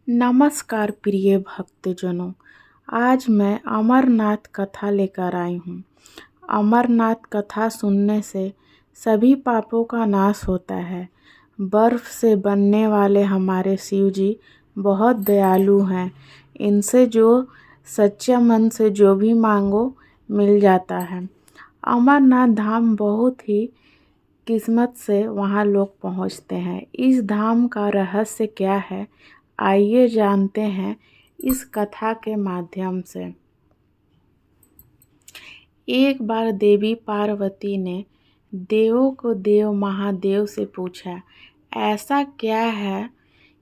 नमस्कार प्रिय भक्तजनों। आज मैं अमरनाथ कथा लेकर आई हूँ। अमरनाथ कथा सुनने से सभी पापों का नाश होता है। बर्फ से बनने वाले हमारे शिव जी बहुत दयालु हैं। इनसे जो सच्चे मन से जो भी मांगो मिल जाता है। अमरनाथ धाम बहुत ही किस्मत से वहाँ लोग पहुँचते हैं। इस धाम का रहस्य क्या है, आइए जानते हैं इस कथा के माध्यम से। एक बार देवी पार्वती ने देवों को देव महादेव से पूछा, ऐसा क्या है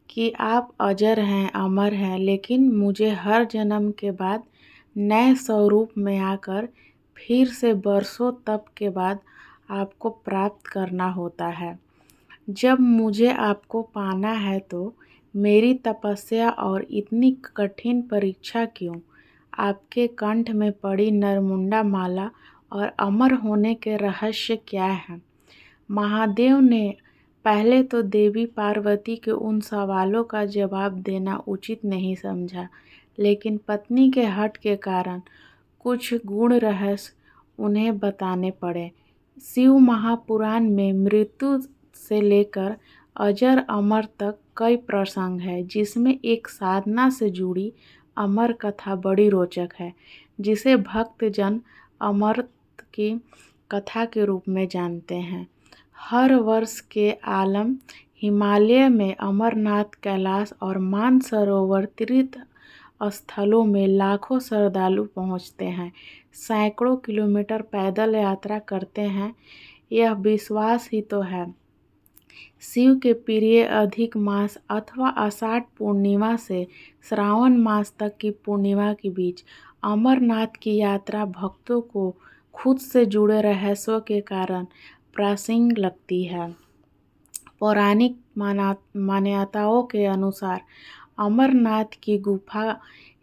कि आप अजर हैं, अमर हैं, लेकिन मुझे हर जन्म के बाद नए स्वरूप में आकर फिर से बरसों तप के बाद आपको प्राप्त करना होता है। जब मुझे आपको पाना है तो मेरी तपस्या और इतनी कठिन परीक्षा क्यों? आपके कंठ में पड़ी नरमुंडा माला और अमर होने के रहस्य क्या है? महादेव ने पहले तो देवी पार्वती के उन सवालों का जवाब देना उचित नहीं समझा, लेकिन पत्नी के हठ के कारण कुछ गूढ़ रहस्य उन्हें बताने पड़े। शिव महापुराण में मृत्यु से लेकर अजर अमर तक कई प्रसंग है, जिसमें एक साधना से जुड़ी अमर कथा बड़ी रोचक है, जिसे भक्तजन अमरत की कथा के रूप में जानते हैं। हर वर्ष के आलम हिमालय में अमरनाथ, कैलाश और मानसरोवर तीर्थ स्थलों में लाखों श्रद्धालु पहुंचते हैं। सैकड़ों किलोमीटर पैदल यात्रा करते हैं। यह विश्वास ही तो है। शिव के प्रिय अधिक मास अथवा आषाढ़ पूर्णिमा से श्रावण मास तक की पूर्णिमा के बीच अमरनाथ की यात्रा भक्तों को खुद से जुड़े रहस्यों के कारण प्रासंगिक लगती है। पौराणिक मान्यताओं के अनुसार अमरनाथ की गुफा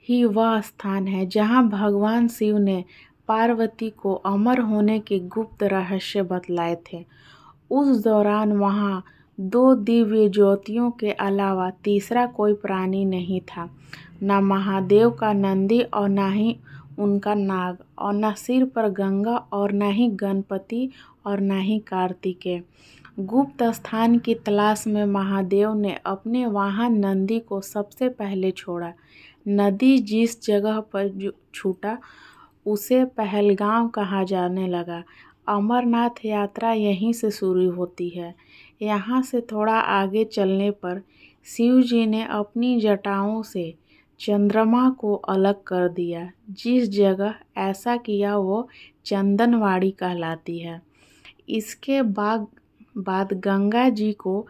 ही वह स्थान है जहां भगवान शिव ने पार्वती को अमर होने के गुप्त रहस्य बतलाए थे। उस दौरान वहां दो दिव्य ज्योतियों के अलावा तीसरा कोई प्राणी नहीं था। न महादेव का नंदी और न ही उनका नाग, और न सिर पर गंगा और न ही गणपति और न ही कार्तिकेय। गुप्त स्थान की तलाश में महादेव ने अपने वाहन नंदी को सबसे पहले छोड़ा। नदी जिस जगह पर छूटा उसे पहलगाम कहा जाने लगा। अमरनाथ यात्रा यहीं से शुरू होती है। यहाँ से थोड़ा आगे चलने पर शिव जी ने अपनी जटाओं से चंद्रमा को अलग कर दिया। जिस जगह ऐसा किया वो चंदनवाड़ी कहलाती है। इसके बाद गंगा जी को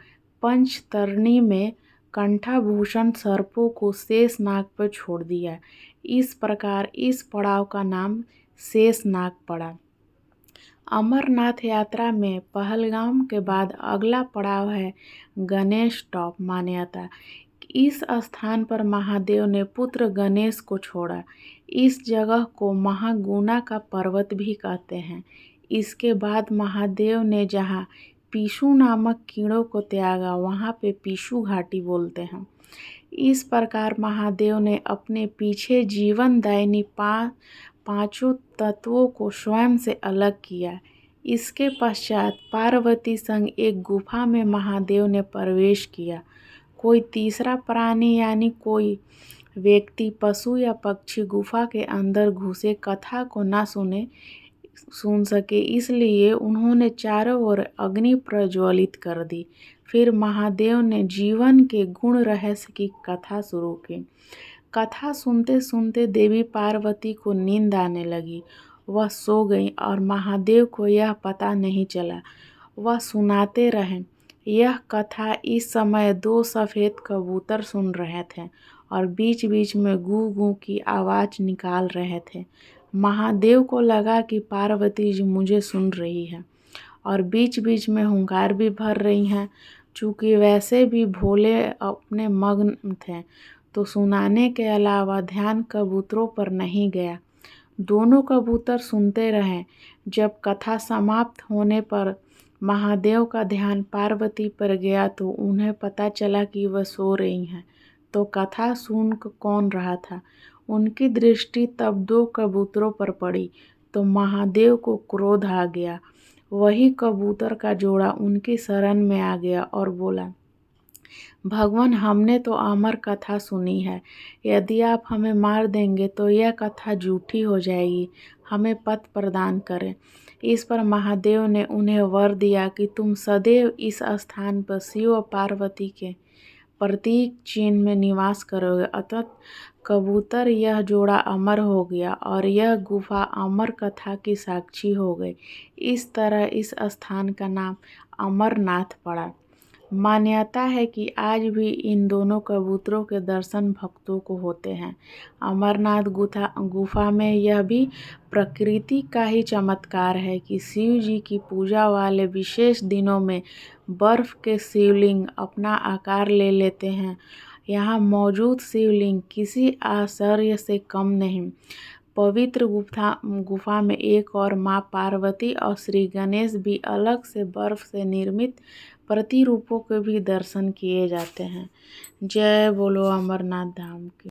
पंचतरणी में कंठाभूषण सर्पों को शेषनाग पर छोड़ दिया। इस प्रकार इस पड़ाव का नाम शेषनाग पड़ा। अमरनाथ यात्रा में पहलगाम के बाद अगला पड़ाव है गणेश टॉप मान्यता। इस स्थान पर महादेव ने पुत्र गणेश को छोड़ा। इस जगह को महागुना का पर्वत भी कहते हैं। इसके बाद महादेव ने जहाँ पीशु नामक कीड़ों को त्यागा, वहाँ पे पीशु घाटी बोलते हैं। इस प्रकार महादेव ने अपने पीछे जीवनदायिनी पांचों तत्वों को स्वयं से अलग किया। इसके पश्चात पार्वती संग एक गुफा में महादेव ने प्रवेश किया। कोई तीसरा प्राणी यानी कोई व्यक्ति, पशु या पक्षी गुफा के अंदर घुसे कथा को न सुन सके, इसलिए उन्होंने चारों ओर अग्नि प्रज्वलित कर दी। फिर महादेव ने जीवन के गुण रहस्य की कथा शुरू की। कथा सुनते सुनते देवी पार्वती को नींद आने लगी। वह सो गई और महादेव को यह पता नहीं चला। वह सुनाते रहे। यह कथा इस समय दो सफ़ेद कबूतर सुन रहे थे और बीच बीच में गू गू की आवाज़ निकाल रहे थे। महादेव को लगा कि पार्वती जी मुझे सुन रही है और बीच बीच में हुंकार भी भर रही हैं। चूँकि वैसे भी भोले अपने मग्न थे, तो सुनाने के अलावा ध्यान कबूतरों पर नहीं गया। दोनों कबूतर सुनते रहे। जब कथा समाप्त होने पर महादेव का ध्यान पार्वती पर गया तो उन्हें पता चला कि वह सो रही हैं। तो कथा सुन कौन रहा था। उनकी दृष्टि तब 2 कबूतरों पर पड़ी तो महादेव को क्रोध आ गया। वही कबूतर का जोड़ा उनकी शरण में आ गया और बोला, भगवान, हमने तो अमर कथा सुनी है। यदि आप हमें मार देंगे तो यह कथा झूठी हो जाएगी। हमें पथ प्रदान करें। इस पर महादेव ने उन्हें वर दिया कि तुम सदैव इस स्थान पर शिव और पार्वती के प्रतीक चिन्ह में निवास करोगे। अतः कबूतर यह जोड़ा अमर हो गया और यह गुफा अमर कथा की साक्षी हो गई। इस तरह इस स्थान का नाम अमरनाथ पड़ा। मान्यता है कि आज भी इन दोनों कबूतरों के दर्शन भक्तों को होते हैं। अमरनाथ गुफा में यह भी प्रकृति का ही चमत्कार है कि शिव जी की पूजा वाले विशेष दिनों में बर्फ के शिवलिंग अपना आकार ले लेते हैं। यहाँ मौजूद शिवलिंग किसी आश्चर्य से कम नहीं। पवित्र गुफा में एक और माँ पार्वती और श्री गणेश भी अलग से बर्फ से निर्मित प्रतिरूपों के भी दर्शन किए जाते हैं। जय बोलो अमरनाथ धाम की।